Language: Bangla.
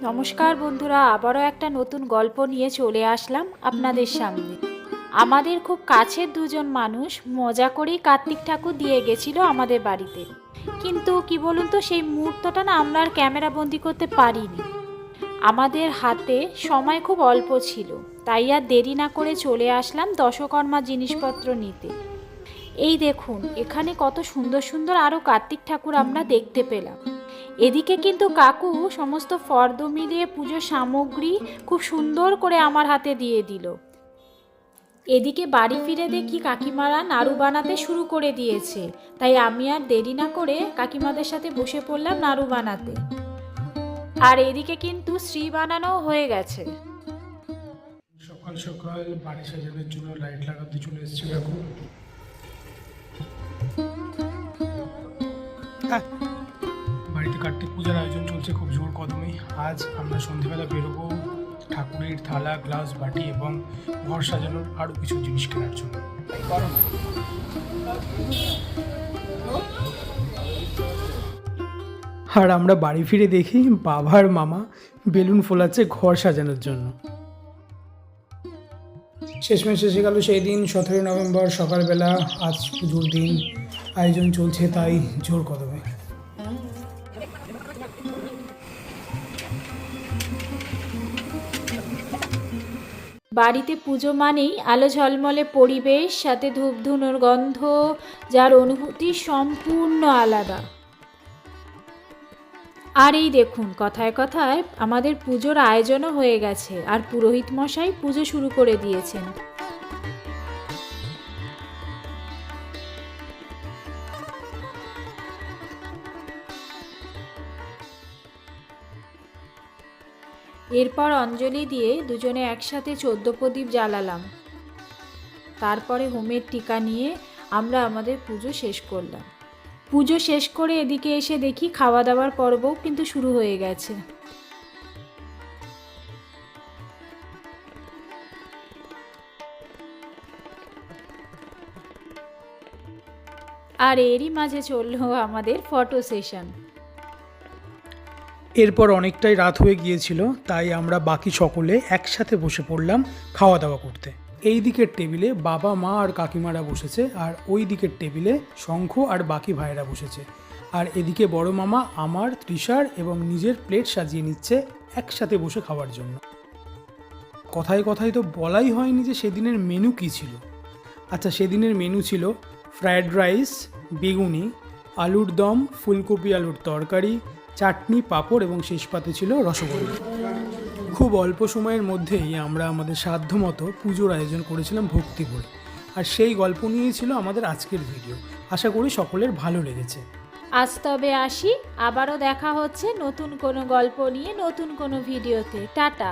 নমস্কার বন্ধুরা, আবারও একটা নতুন গল্প নিয়ে চলে আসলাম আপনাদের সামনে। আমাদের খুব কাছের দুজন মানুষ মজা করেই কার্তিক ঠাকুর দিয়ে গেছিল আমাদের বাড়িতে, কিন্তু কি বলুন তো, সেই মুহূর্তটা না আমরা আর ক্যামেরা বন্দি করতে পারিনি। আমাদের হাতে সময় খুব অল্প ছিল, তাই আর দেরি না করে চলে আসলাম দশকর্মা জিনিসপত্র নিতে। এই দেখুন, এখানে কত সুন্দর সুন্দর আরও কার্তিক ঠাকুর আমরা দেখতে পেলাম। এদিকে কিন্তু কাকু সমস্ত ফর্দ মিলিয়ে পুজোর সামগ্রী খুব সুন্দর করে আমার হাতে দিয়ে দিল। এদিকে বাড়ি ফিরে দেখি কাকিমারা নাড়ু বানাতে শুরু করে দিয়েছে, তাই আমি আর দেরি না করে কাকিমাদের সাথে বসে পড়লাম নাড়ু বানাতে। আর এদিকে কিন্তু শ্রী বানানো হয়ে গেছে। সকাল সকাল বাড়ি সাজানোর জন্য লাইট লাগাতে চলে এসেছে কাকু। বাড়িতে কার্তিক পূজার আয়োজন চলছে খুব জোর কদমে। আজ আমরা সন্ধ্যেবেলা বেরোবো ঠাকুরের থালা, গ্লাস, বাটি এবং ঘর সাজানোর আরও কিছু জিনিস কেনার জন্য। আর আমরা বাড়ি ফিরে দেখি বাবার মামা বেলুন ফোলাচ্ছে ঘর সাজানোর জন্য। শেষমেশ এসে গেল সেই দিন, 17 নভেম্বর সকালবেলা। আজ পুজোর দিন, আয়োজন চলছে তাই জোর কদমে। বাড়িতে পুজো মানেই আলো ঝলমলে পরিবেশ, সাথে ধূপধুনোর গন্ধ, যার অনুভূতি সম্পূর্ণ আলাদা। আর এই দেখুন, কথায় কথায় আমাদের পুজোর আয়োজনও হয়ে গেছে, আর পুরোহিত মশাই পুজো শুরু করে দিয়েছেন। এরপর অঞ্জলি দিয়ে দুজনে একসাথে 14 প্রদীপ জ্বালালাম। তারপরে হোমের টিকা নিয়ে আমরা আমাদের পুজো শেষ করলাম। পুজো শেষ করে এদিকে এসে দেখি খাওয়া দাওয়ার পর্বও কিন্তু শুরু হয়ে গেছে। আর এরই মাঝে চললো আমাদের ফটো সেশন। এরপর অনেকটাই রাত হয়ে গিয়েছিল, তাই আমরা বাকি সকলে একসাথে বসে পড়লাম খাওয়া দাওয়া করতে। এই দিকের টেবিলে বাবা, মা আর কাকিমারা বসেছে, আর ওই দিকের টেবিলে শঙ্খ আর বাকি ভাইয়েরা বসেছে। আর এদিকে বড় মামা আমার, তৃষার এবং নিজের প্লেট সাজিয়ে নিচ্ছে একসাথে বসে খাওয়ার জন্য। কথায় কথায় তো বলাই হয়নি যে সেদিনের মেনু কী ছিল। আচ্ছা, সেদিনের মেনু ছিল ফ্রায়েড রাইস, বেগুনি, আলুর দম, ফুলকপি আলুর তরকারি, চাটনি, পাঁপড় এবং শেষ পাতে ছিল রসগোল্লা। খুব অল্প সময়ের মধ্যেই আমরা আমাদের সাধ্যমতো পুজোর আয়োজন করেছিলাম ভক্তি ভরে। আর সেই গল্প নিয়েই ছিল আমাদের আজকের ভিডিও। আশা করি সকলের ভালো লেগেছে। আজ তবে আসি, আবারও দেখা হচ্ছে নতুন কোনো গল্প নিয়ে, নতুন কোনো ভিডিওতে। টাটা।